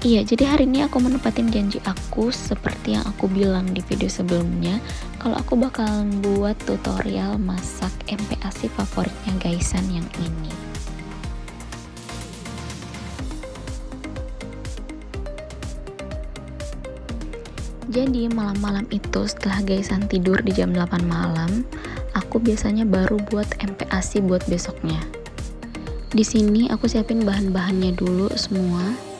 Iya, jadi hari ini aku menepatin janji aku seperti yang aku bilang di video sebelumnya, kalau aku bakalan buat tutorial masak MPASI favoritnya Gaisan yang ini. Jadi malam-malam itu setelah Gaisan tidur di jam 8 malam, aku biasanya baru buat MPASI buat besoknya. Di sini aku siapin bahan-bahannya dulu semua.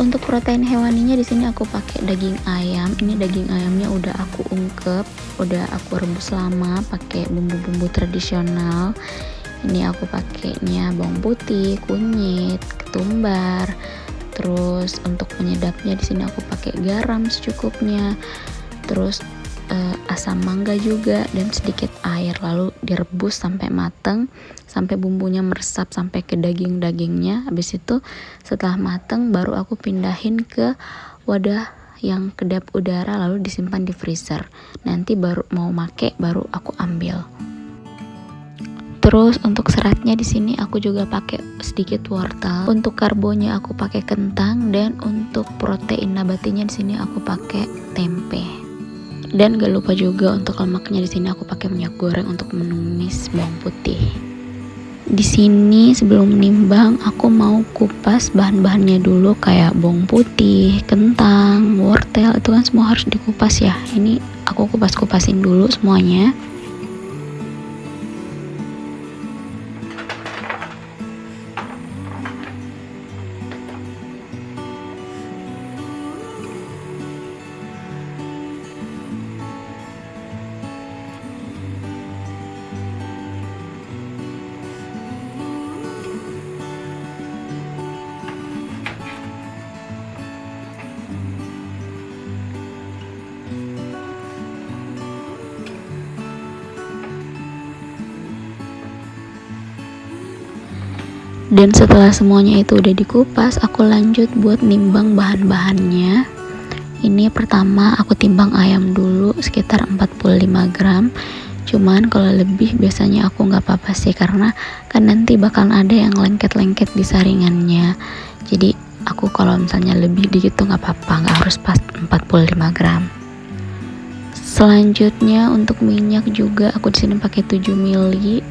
Untuk protein hewaninya di sini aku pakai daging ayam. Ini daging ayamnya udah aku ungkep, udah aku rebus lama pakai bumbu-bumbu tradisional. Ini aku pakainya bawang putih, kunyit, ketumbar. Terus untuk penyedapnya di sini aku pakai garam secukupnya. Terus asam mangga juga dan sedikit air, lalu direbus sampai mateng, sampai bumbunya meresap sampai ke dagingnya. Habis itu setelah mateng baru aku pindahin ke wadah yang kedap udara, lalu disimpan di freezer. Nanti baru mau make baru aku ambil. Terus untuk seratnya di sini aku juga pakai sedikit wortel. Untuk karbonya aku pakai kentang, dan untuk protein nabatinya di sini aku pakai tempe. Dan gak lupa juga untuk lemaknya di sini aku pakai minyak goreng untuk menumis bawang putih. Di sini sebelum menimbang aku mau kupas bahan-bahannya dulu, kayak bawang putih, kentang, wortel, itu kan semua harus dikupas ya. Ini aku kupas-kupasin dulu semuanya. Dan setelah semuanya itu udah dikupas, aku lanjut buat nimbang bahan-bahannya. Ini pertama aku timbang ayam dulu sekitar 45 gram. Cuman kalau lebih biasanya aku nggak apa-apa sih, karena kan nanti bakal ada yang lengket-lengket di saringannya. Jadi aku kalau misalnya lebih dikit tuh nggak apa-apa, nggak harus pas 45 gram. Selanjutnya untuk minyak juga aku di sini pakai 7 ml.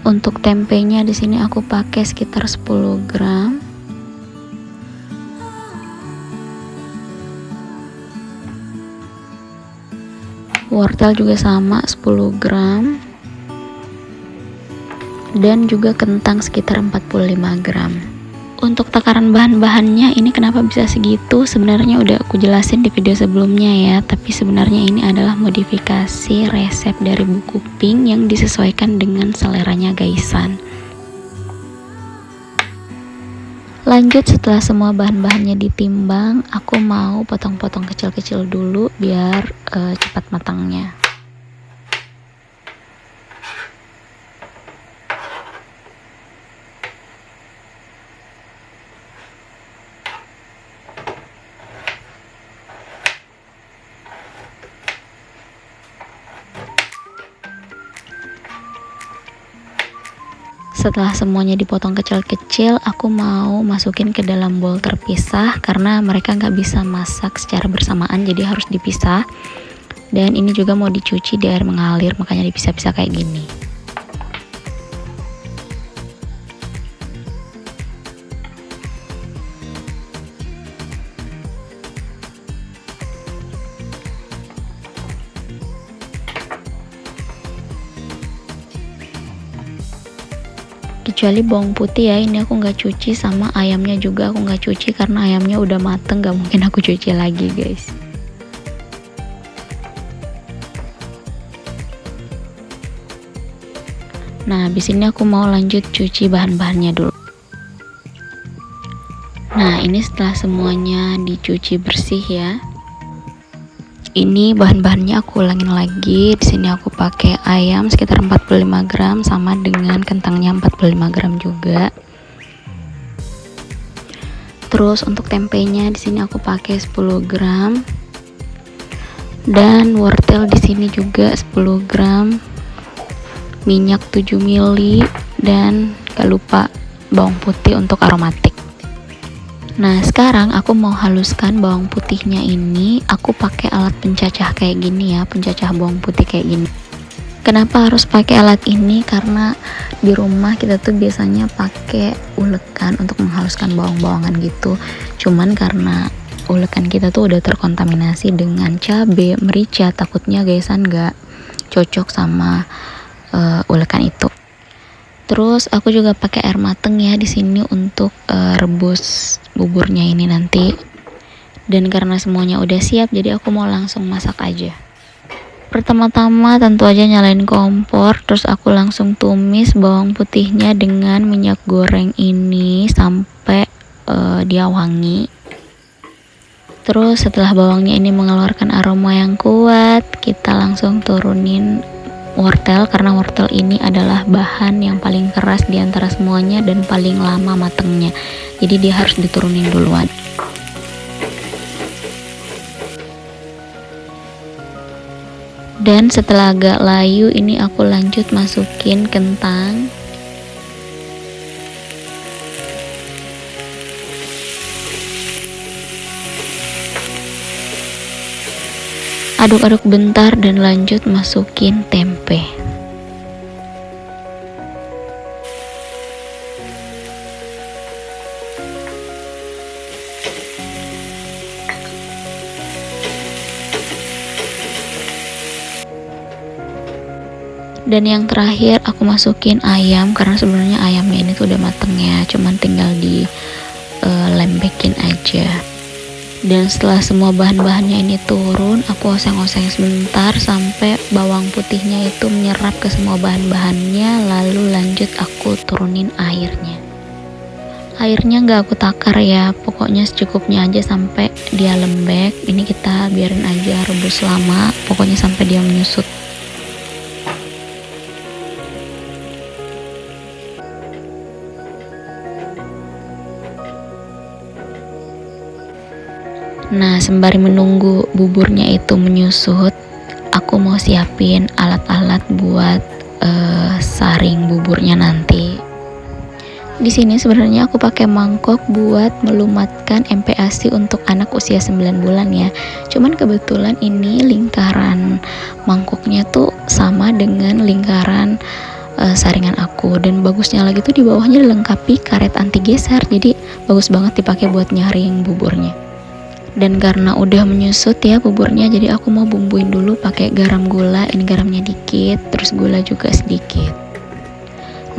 Untuk tempenya di sini aku pakai sekitar 10 gram. Wortel juga sama 10 gram. Dan juga kentang sekitar 45 gram. Untuk takaran bahan-bahannya ini kenapa bisa segitu, sebenarnya udah aku jelasin di video sebelumnya ya, tapi sebenarnya ini adalah modifikasi resep dari buku Pink yang disesuaikan dengan seleranya Gaisan. Lanjut, setelah semua bahan-bahannya ditimbang, aku mau potong-potong kecil-kecil dulu biar cepat matangnya. Setelah semuanya dipotong kecil-kecil, aku mau masukin ke dalam bowl terpisah karena mereka nggak bisa masak secara bersamaan, jadi harus dipisah. Dan ini juga mau dicuci di air mengalir, makanya dipisah-pisah kayak gini. Kecuali bawang putih ya, ini aku nggak cuci, sama ayamnya juga aku nggak cuci karena ayamnya udah mateng, nggak mungkin aku cuci lagi guys. Nah, habis ini aku mau lanjut cuci bahan-bahannya dulu. Nah, ini setelah semuanya dicuci bersih ya. Ini bahan-bahannya aku ulangin lagi. Di sini aku pakai ayam sekitar 45 gram sama dengan kentangnya 45 gram juga. Terus untuk tempenya di sini aku pakai 10 gram. Dan wortel di sini juga 10 gram. Minyak 7 ml dan gak lupa bawang putih untuk aromatik. Nah, sekarang aku mau haluskan bawang putihnya ini. Aku pakai alat pencacah kayak gini ya, pencacah bawang putih kayak gini. Kenapa harus pakai alat ini? Karena di rumah kita tuh biasanya pakai ulekan untuk menghaluskan bawang-bawangan gitu. Cuman karena ulekan kita tuh udah terkontaminasi dengan cabai, merica, takutnya gaysan gak cocok sama ulekan itu. Terus aku juga pakai air mateng ya di sini untuk rebus buburnya ini nanti. Dan karena semuanya udah siap, jadi aku mau langsung masak aja. Pertama-tama tentu aja nyalain kompor, terus aku langsung tumis bawang putihnya dengan minyak goreng ini sampai dia wangi. Terus setelah bawangnya ini mengeluarkan aroma yang kuat, kita langsung turunin wortel, karena wortel ini adalah bahan yang paling keras di antara semuanya dan paling lama matangnya. Jadi dia harus diturunin duluan. Dan setelah agak layu ini aku lanjut masukin kentang. Aduk-aduk bentar dan lanjut masukin tempe. Dan yang terakhir aku masukin ayam, karena sebenarnya ayamnya ini tuh udah mateng ya, cuman tinggal di lembekin aja. Dan setelah semua bahan-bahannya ini turun, aku oseng-oseng sebentar sampai bawang putihnya itu menyerap ke semua bahan-bahannya. Lalu lanjut aku turunin airnya. Airnya nggak aku takar ya, pokoknya secukupnya aja sampai dia lembek. Ini kita biarin aja rebus lama, pokoknya sampai dia menyusut. Nah, sembari menunggu buburnya itu menyusut, aku mau siapin alat-alat buat saring buburnya nanti. Di sini sebenarnya aku pakai mangkok buat melumatkan MPASI untuk anak usia 9 bulan ya. Cuman kebetulan ini lingkaran mangkoknya tuh sama dengan lingkaran saringan aku, dan bagusnya lagi tuh di bawahnya dilengkapi karet anti geser. Jadi bagus banget dipakai buat nyaring buburnya. Dan karena udah menyusut ya buburnya, jadi aku mau bumbuin dulu pakai garam gula. Ini garamnya dikit, terus gula juga sedikit.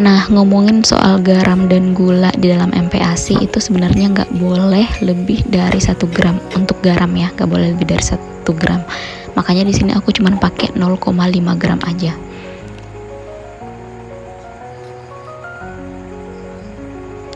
Nah, ngomongin soal garam dan gula di dalam MPASI itu sebenarnya nggak boleh lebih dari 1 gram untuk garam ya, nggak boleh lebih dari 1 gram. Makanya di sini aku cuma pakai 0,5 gram aja.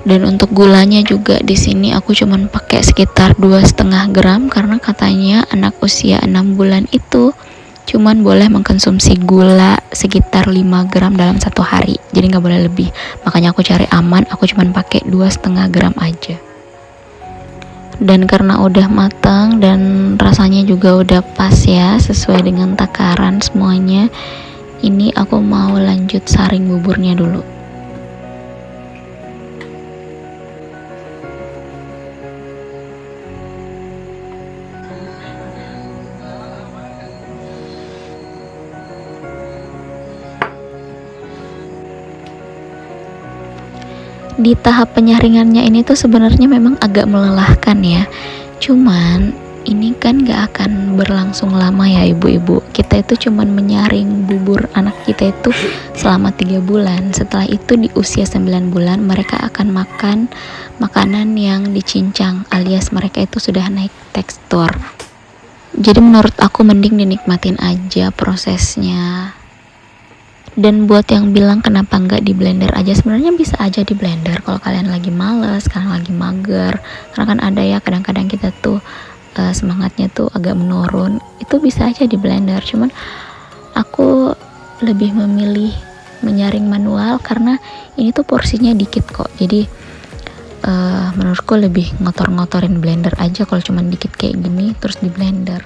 Dan untuk gulanya juga di sini aku cuman pakai sekitar 2,5 gram, karena katanya anak usia 6 bulan itu cuman boleh mengkonsumsi gula sekitar 5 gram dalam 1 hari. Jadi nggak boleh lebih. Makanya aku cari aman, aku cuman pakai 2,5 gram aja. Dan karena udah matang dan rasanya juga udah pas ya, sesuai dengan takaran semuanya, ini aku mau lanjut saring buburnya dulu. Di tahap penyaringannya ini tuh sebenarnya memang agak melelahkan ya. Cuman ini kan gak akan berlangsung lama ya ibu-ibu. Kita itu cuman menyaring bubur anak kita itu selama 3 bulan. Setelah itu di usia 9 bulan mereka akan makan makanan yang dicincang, alias mereka itu sudah naik tekstur. Jadi menurut aku mending dinikmatin aja prosesnya. Dan buat yang bilang kenapa nggak di blender aja, sebenarnya bisa aja di blender kalau kalian lagi males, kalian lagi mager. Karena kan ada ya kadang-kadang kita tuh semangatnya tuh agak menurun, itu bisa aja di blender. Cuman aku lebih memilih menyaring manual karena ini tuh porsinya dikit kok. Jadi menurutku lebih ngotor-ngotorin blender aja kalau cuman dikit kayak gini terus di blender.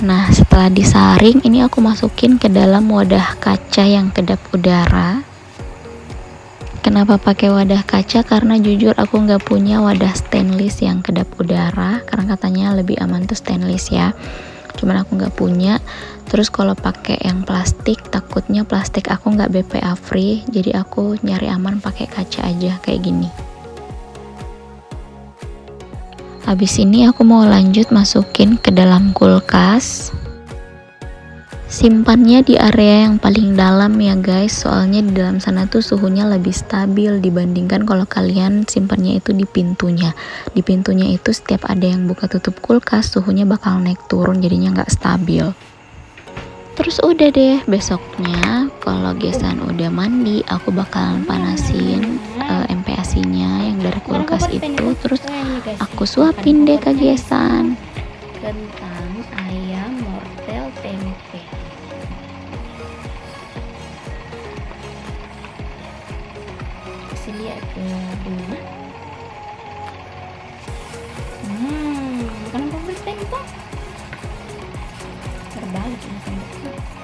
Nah, setelah disaring, ini aku masukin ke dalam wadah kaca yang kedap udara. Kenapa pakai wadah kaca? Karena jujur aku nggak punya wadah stainless yang kedap udara, karena katanya lebih aman tuh stainless ya. Cuman aku nggak punya. Terus kalau pakai yang plastik, takutnya plastik aku nggak BPA free, jadi aku nyari aman pakai kaca aja kayak gini. Habis ini aku mau lanjut masukin ke dalam kulkas. Simpannya di area yang paling dalam ya guys, soalnya di dalam sana tuh suhunya lebih stabil dibandingkan kalau kalian simpannya itu di pintunya. Di pintunya itu setiap ada yang buka tutup kulkas, suhunya bakal naik turun, jadinya nggak stabil. Terus udah deh, besoknya kalau Gesan udah mandi, aku bakalan panasin MPAC-nya yang dari kulkas itu, terus aku suapin deh ke Gesan. Kentang ayam mortel tempe. Kasih lihat dulu. Bukan favorit tempo. Terbalik ini sendok.